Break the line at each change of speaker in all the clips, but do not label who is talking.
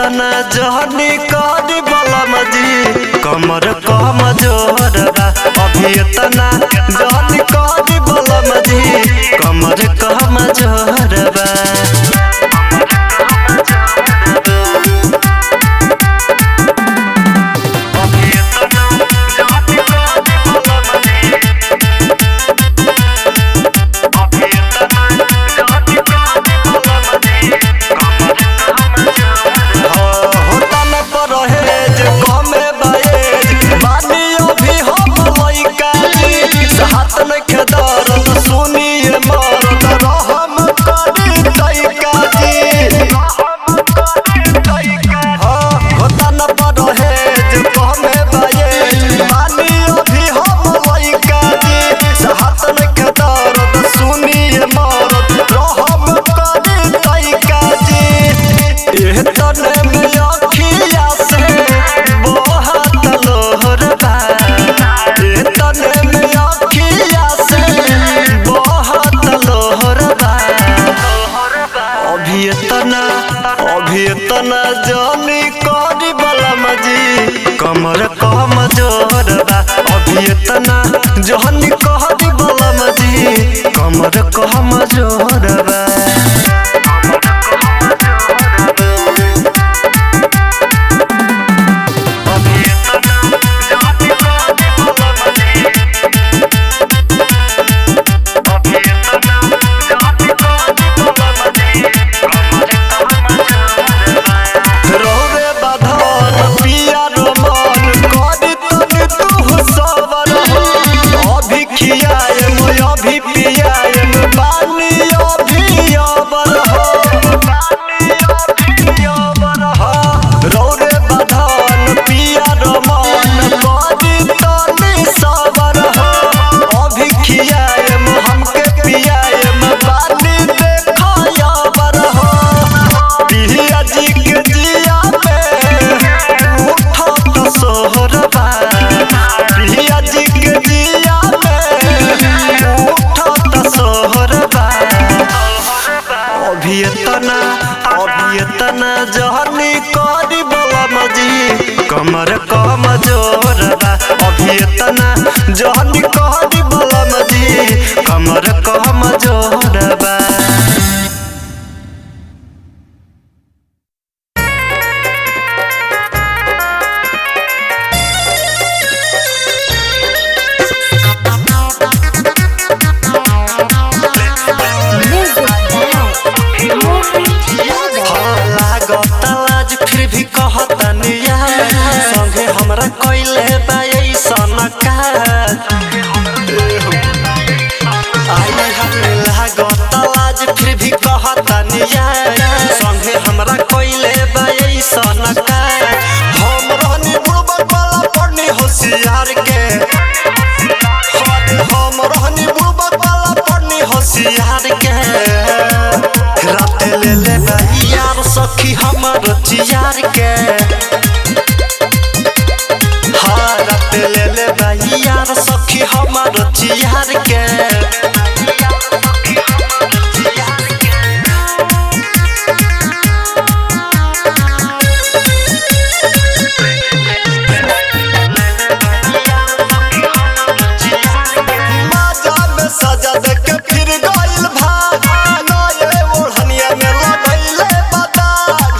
तना जहनी करी बलम जी कमर कम जोरबा अभी तना जहनी करी बलम जी कमर कम जोरबा तना जानी करी बलम जी कमर कम जोरबा अभी तना जानी करी बलम जी कमर कम जोरबा तना जहनी करी बलम जी कमर कम जोरबा अभी तना जहनी करी बलम जी कमर कम जोरबा संगे हमरा कोइले बाई सनका आइले हरे लागत आज फिर भी कहतानी संगे हमरा कोइले बाई सनका हम रहनी बुड़बक वाला पढ़नी होशियार के हम रहनी बुड़बक वाला पढ़नी होशियार के रात ले ले बाई यार सखी हमर चियार के ले ले भाई यार सखी हमार चियार के माजा में सजा दे के फिर गइल भाग नए ओढ़निया में लगइले बदाग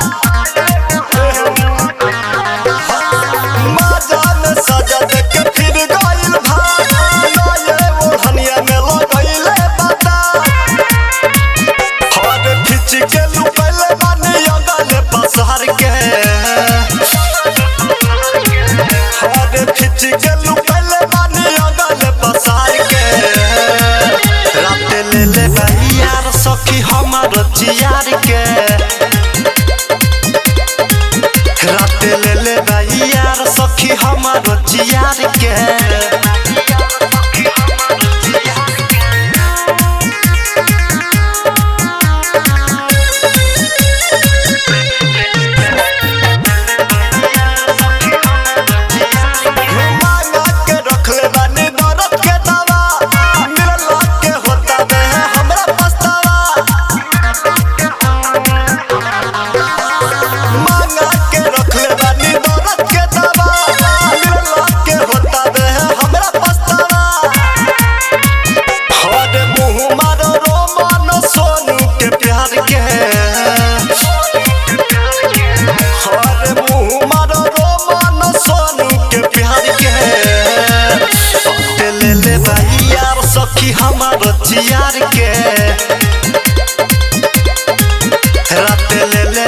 रात ले ले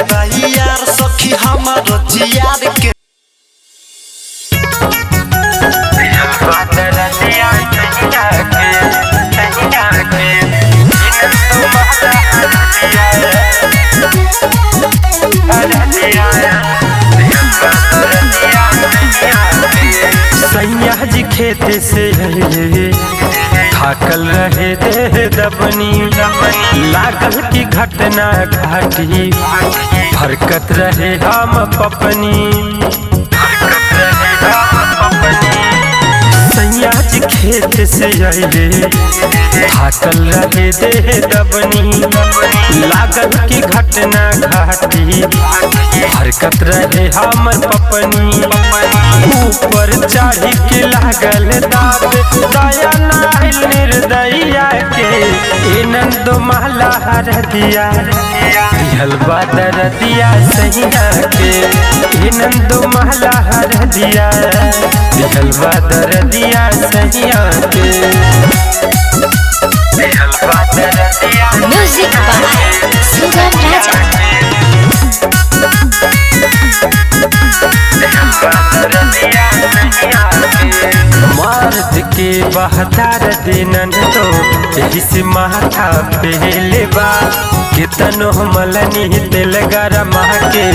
यार सखी हमर जियार के
सैया जी खेत से थाकल रहे दे दबनी लागल की घटना घाटी फरकत रहे हम पपनी सैया जी खेत से थाकल रहे दे दबनी लागल की घटना घाटी फरकत रहे हमर पपनी ऊपर चढ़ी के लागल दाद दया नाहिल निर्दया के नंद महला हर दिया दिहलवा दर दिया सैया के नंद महला हर दिया दिहलवा दर दिया सैया के दिहलवा दर दिया
म्यूजिक बाय सुगम राजा
मर्द के बहतार दिनन तो यही से माथा पहले बा कितनो मलनी दिल गरम के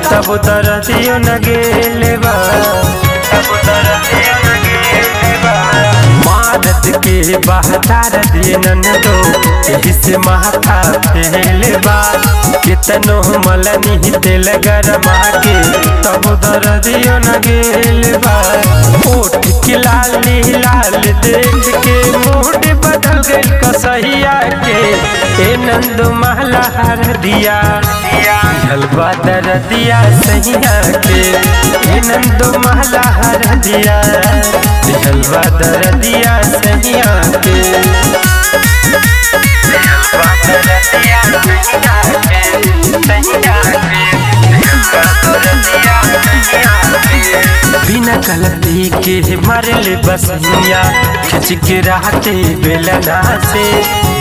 तब दर्दियों न गेले बा तब दर्दियों न गेले बा मर्द के बहतार दिनन तो यही से माथा पहले बा कितनो मलनी दिल गरम के तब दर्दियों न गेले बा ओठ के लाल लाल देख के मूड बदल गई कसहिया के नंद महला हर दिया हलवा दर दिया सैया के नंद महला हर दिया हलवा दर दिया सैया के हलवा दर दिया सैया बिना गलती के मरले बसैया खिंच के रहते बेलना से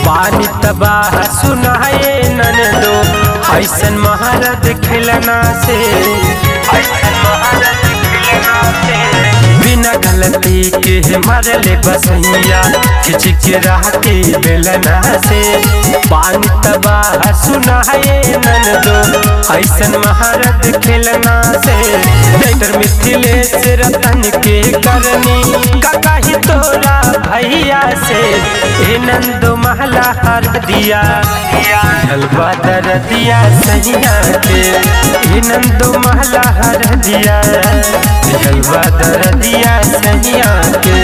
पानी तबाह सुनाए नन दो ऐसन महारत खिलना से ऐसन महारत खिलना से बिना गलती के मरले बसैया खिंच के रहते बेलना से पानी तबाह सुनाए नन दो ऐसन महारत खिलना से डॉक्टर मिथिलेश रतन के करनी काका ही तोरा भैया से नंद महला हर दिया हलवा दर दिया सैया के नंद महला हर दिया हलवा दर दिया सैया के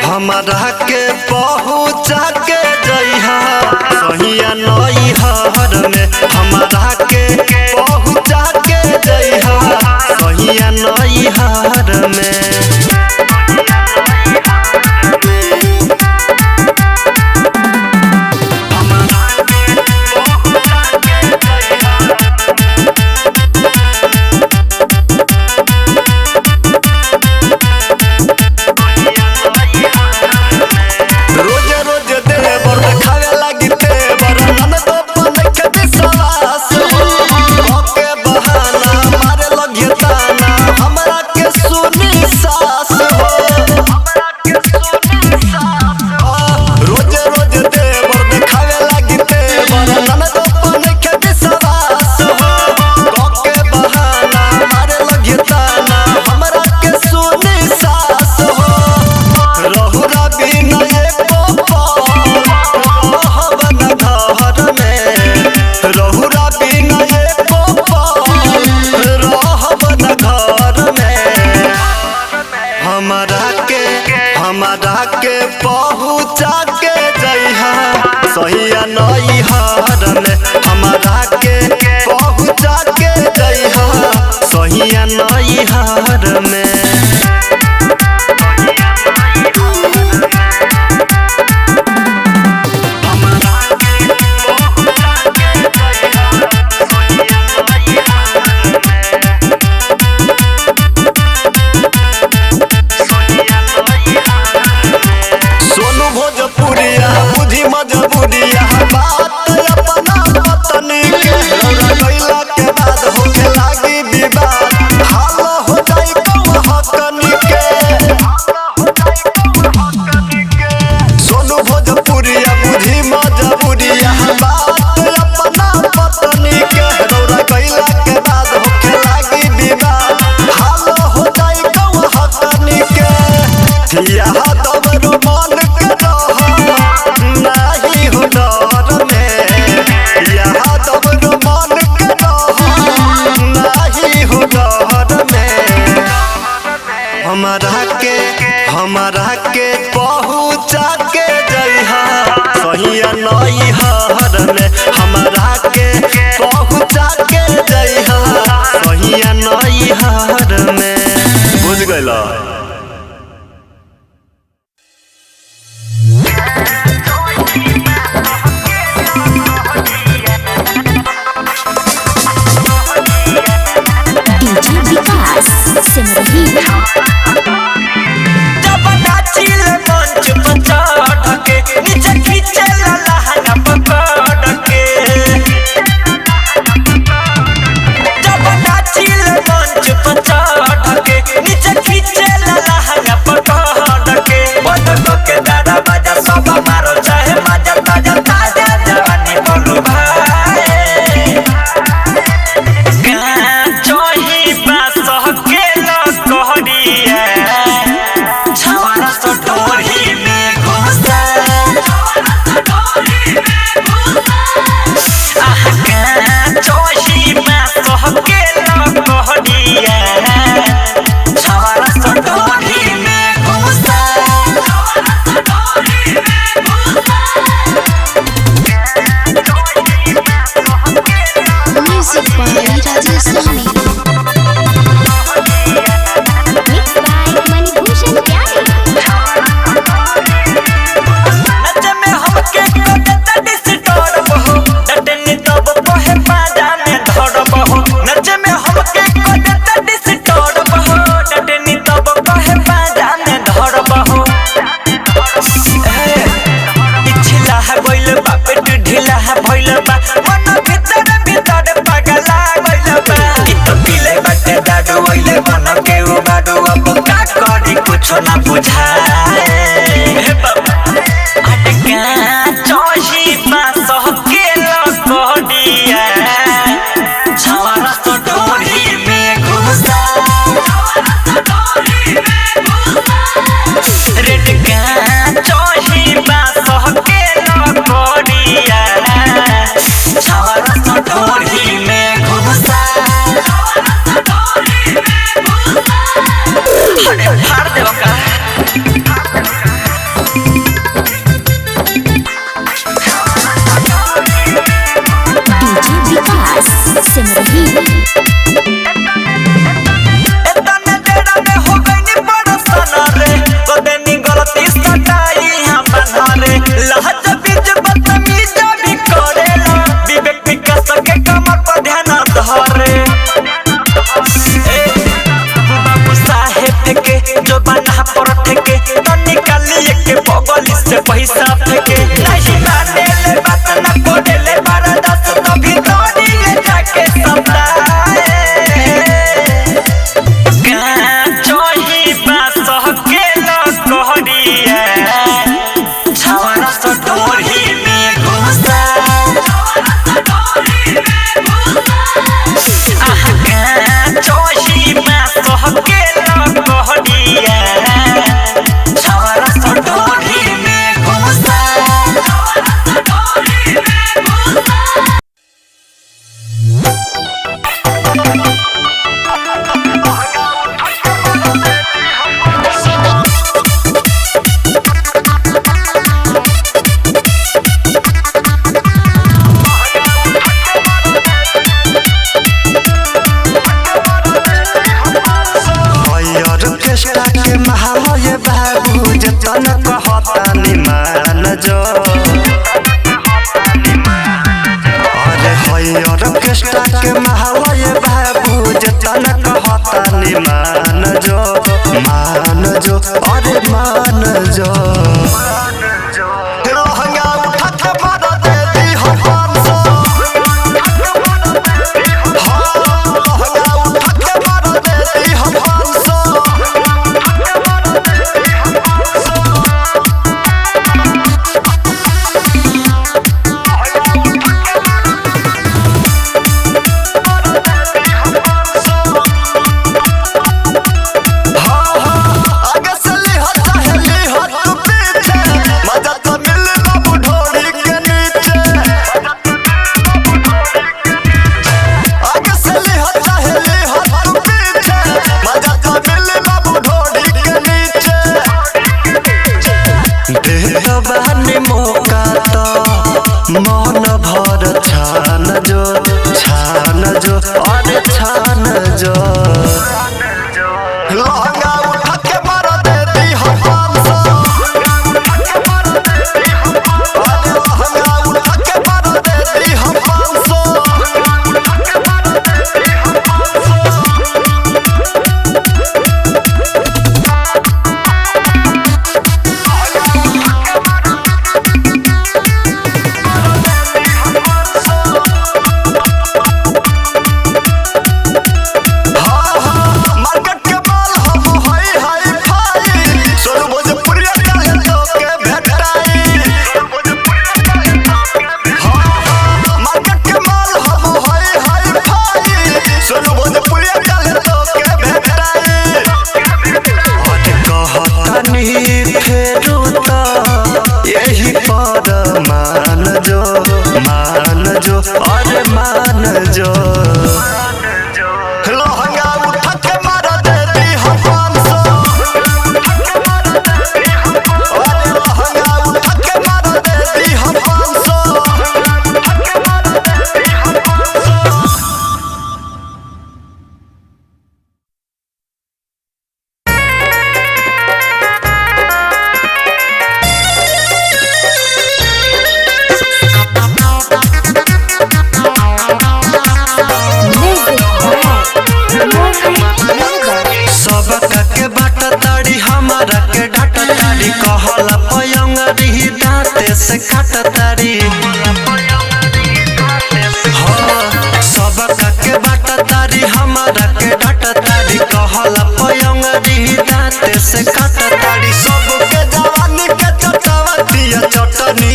हमरा के पहुँचा के जइहा सहिया नई हर में हमरा के पहुँचा के जइहा सहिया नई हर में नैहर में। सोनू भोजपुरिया बुद्धि मजबूरिया बात अपना पत्नी के रौरा कैला के बाद होके लागी विवाद हाल हो जाई कम हकनी के। सोनू भोजपुरिया बुद्धि मजबूरिया बात अपना पत्नी के रौरा कैला के बाद होके लागी विवाद हाल हो जाई कम हकनी के। यहाँ दबरू मन के रह नाही हो डर में। यहाँ दबरू मन के रह नाही हो डर में। हमरा के पहुँचा के जइहा सहिया नैहर में। हमरा के पहुँचा के जइहा सहिया नैहर में। बुझ गइला।
डीजे विकास सिमरही
जब नाचिल मंच पर चढ़ के नीचे खींचे लहंगा पकड़ के। जब नाचिल मंच
तना कहता नि मान जो अरे मान जो लहंगा उठा के मार दे दी हम 500 लहंगा उठा के मार दे दी हम 500 बानी मौका तो मन भर छान जो अरे छान जो लहंगा उठा के मार दे दी हम 500 अरे लहंगा उठा के मार दे दी हम 500 यही पर मान जो अरे मान जो लहंगा उठा के मार दे दी हम 500 अरे लहंगा उठा के मार दे दी हम 500 सबका के बाट ताड़ी हमारा के डाट ताड़ी कहला पयंगरी दांते से काट ताड़ी हाँ सबका के बाट ताड़ी हमारा के डाट ताड़ी कहला पयंगरी दांते से काट ताड़ी सबके जवानी के चटावतिया चटनी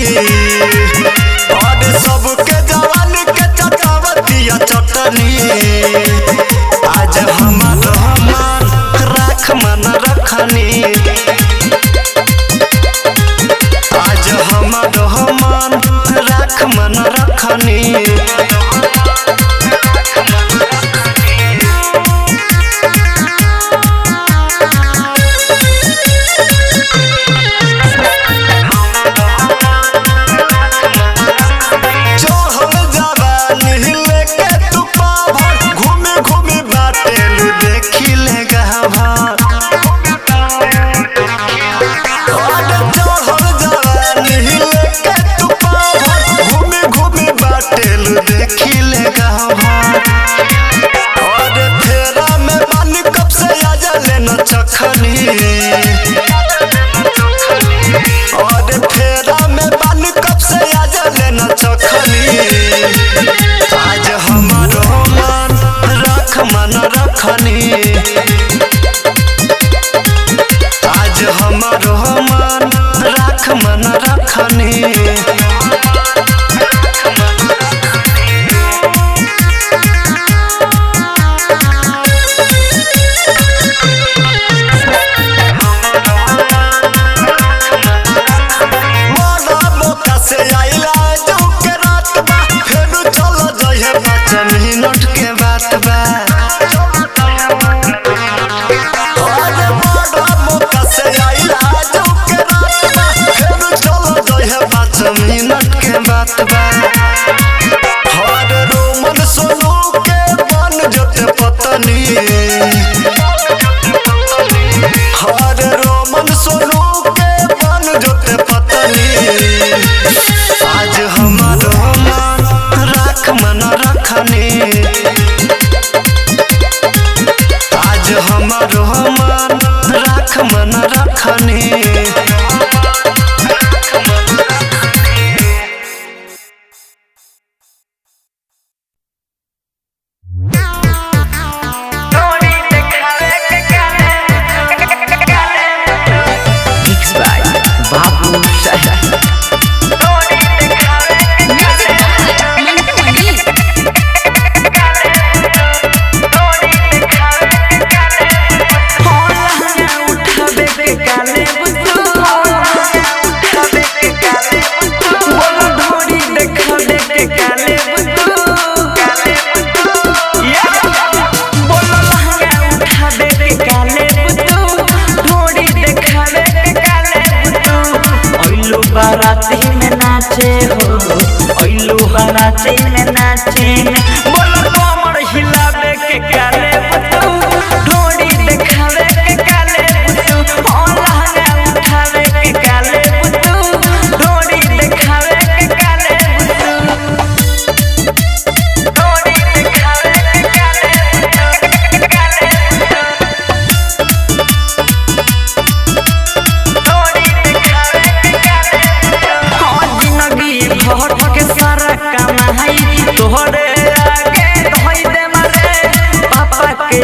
अरे सबके जवानी के चटावतिया चटनी आज हमार राख मन रखनी आज हमार मन राख मन रखनी आज हमारो मन राख मन रखनी आज हमारो मन राख मन रखनी मिनट के बात बा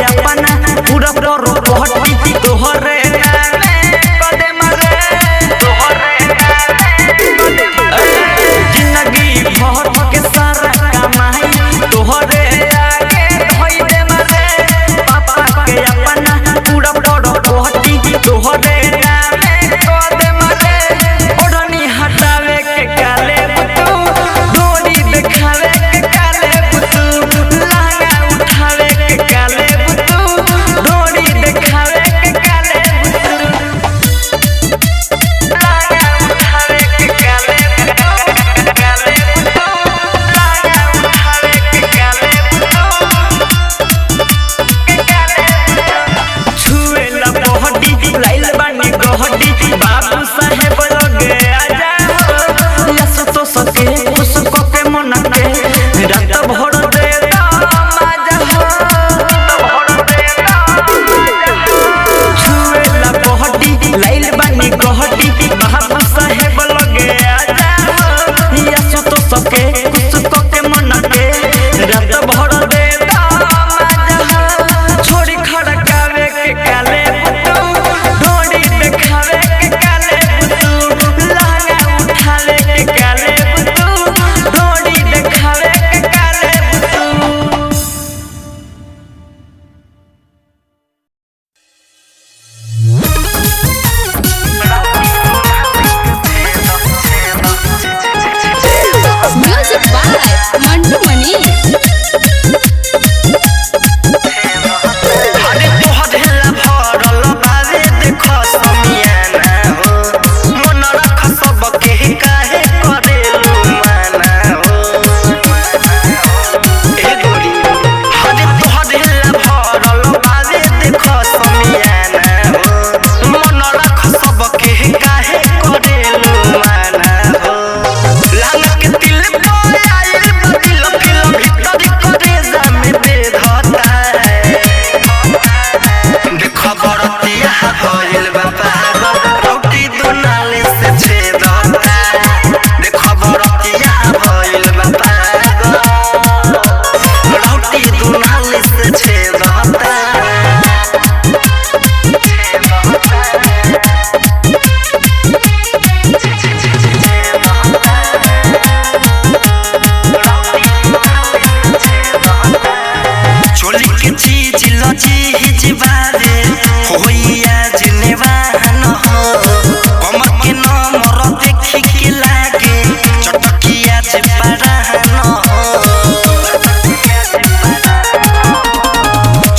अपना पूरा करो पहटी तोहरे नामे कदे मरे तोहरे जिंदगी भर के सारा कमाई तोहरे आगे धोई दे मरे पापा के अपना पूरा करो पहटी तोहरे नामे कदे मरे ओढ़नी हटावे के काले बुतू डोरी देखावे के काले बुतू लहंगा उठावे के काले बुतू डोरी देखावे के काले बुतू लहंगा उठावे के काले बुतू काले बुतू लहंगा उठावे के काले बुतू छुए ला बहटी लाइल बानी गहटी बाबू साहेब लगे आजा यस तो सके उसको के मन के रात भर दे माजा भर दे छुए ला बहटी लाइल बानी गहटी बाबू साहेब लगे आजा यस तो सके उसको के मन के रात भर दे माजा छोड़ी खड़कावे के काले बुतू डोरी देखावे के काले बुतू लहंगा उठावे के काले बुतू डोरी देखावे के काले बुतू
Music by Mantu Mani.
अरे तोहरे ला भरल बावे देखो समियाना हो मन रख सब के काहे करेलू माना हो ए गोरी अरे तोहरे ला भरल बावे देखो समियाना हो मन रख सब के काहे करेलू माना हो लाल के दिल पर आइल दिल फिल भीतर करे जामे दे धता है खबर दिया भइल बाबा रोटी दुनाले से छेदता खबर दिया भइल बाबा रोटी दुनाले से छेदता चोली के चीज लचीज बारे होइया जिनेवान हो कमर के नंबर देखी के लागे चटकिया से परान हो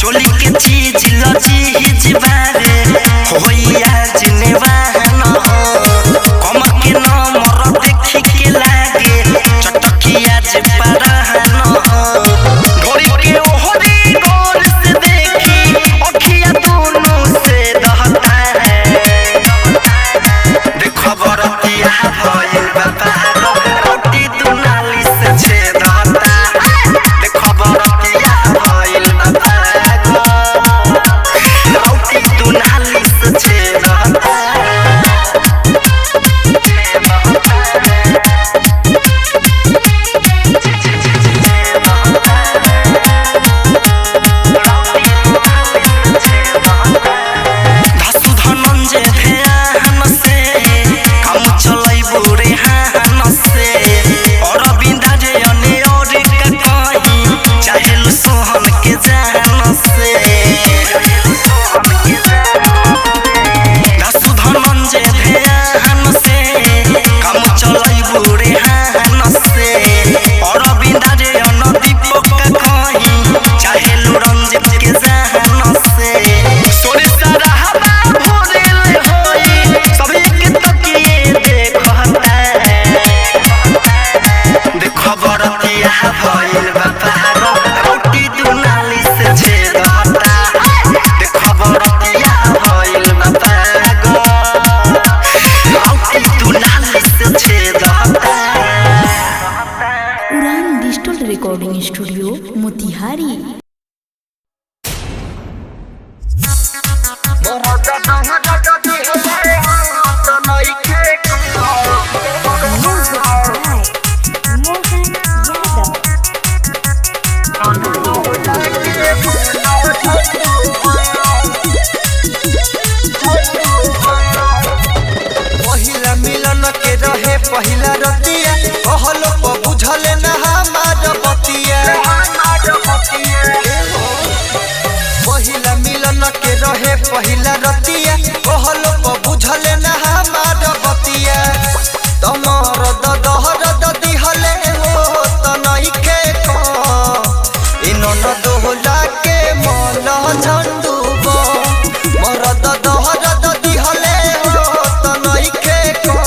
चोली के चीज लचीज बारे होइया जिनेवान हो कमर के नंबर देखी के लागे चटकिया से परान हो घोड़ी के ओहरी गोर से देखी अखिया दोनों से दहता है देखो बरतिया भइल बाबा रोटी दुनाली से छेदता देखो बरतिया भइल बाबा रोटी दुनाली से छेदता धसु धनंजय ध्यान से काम चलाई बुरे हान से और बिंदा जे अने और का कहीं चाहेल सोहन के जान से धसु धनंजय ध्यान से काम चलाई बुरे हान से और बिंदा जे अन दीपक का कहीं चाहेल रंजित के जान से सोरे सारा हवा भोरेल होई सभी के तकिए देखता है देखो बरतिया भइल बाबा रोटी दुनाली से छेदता देखो बरतिया भइल बाबा रोटी दुनाली से छेदता
उड़ान digital recording studio Motihari.
Mohan Yadav.
पहिला रतिया कहलो प बुझले ना हमार बतिया तमर दहर दिहले हो त नइखे को इनन दोहला के मन झंडूब मोर दहर दिहले हो त नइखे को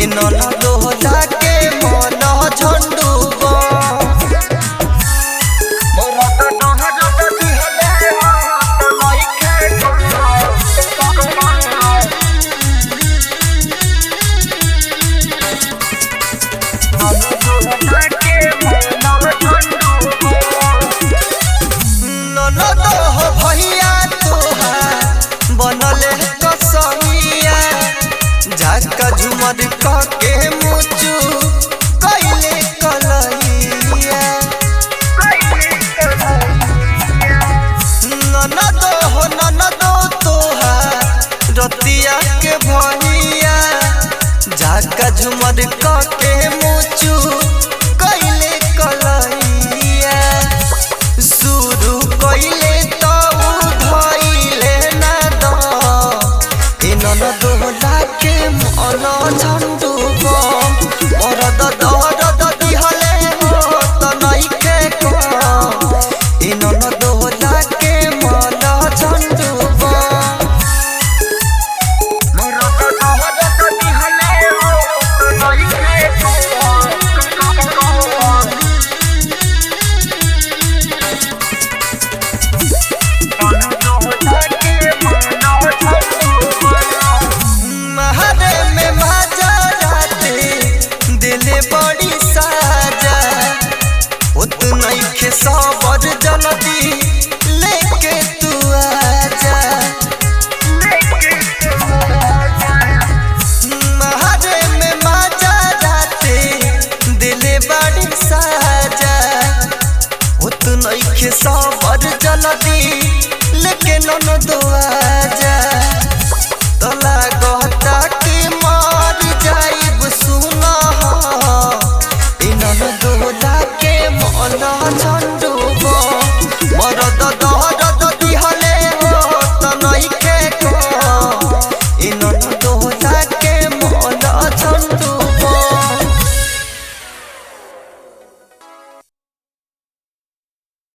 इनन दोहला के मन झंडूब मोर दहर दिहले हो त नइखे को ननद हो भैया तोहार बनले कसमिया झाका झुमर के मुचु कैले कलैया ननद तोहार रतिया के भैया झाका झुमर के मुचु कैले कलैया शुरू कैले तो धैले ना द इनन दोहला के मन झंडूब मोर दहर दिहले हो त नइखे को इनन दोहला के मन झंडूब मोर दहर दिहले हो त नइखे को महरे में माजा राते दिले बड़ी साजा उत नइखे सबर जल्दी लेके तू आजा महरे में माजा राते दिले बड़ी साजा उत नइखे सबर जल्दी लेके नन दो आजा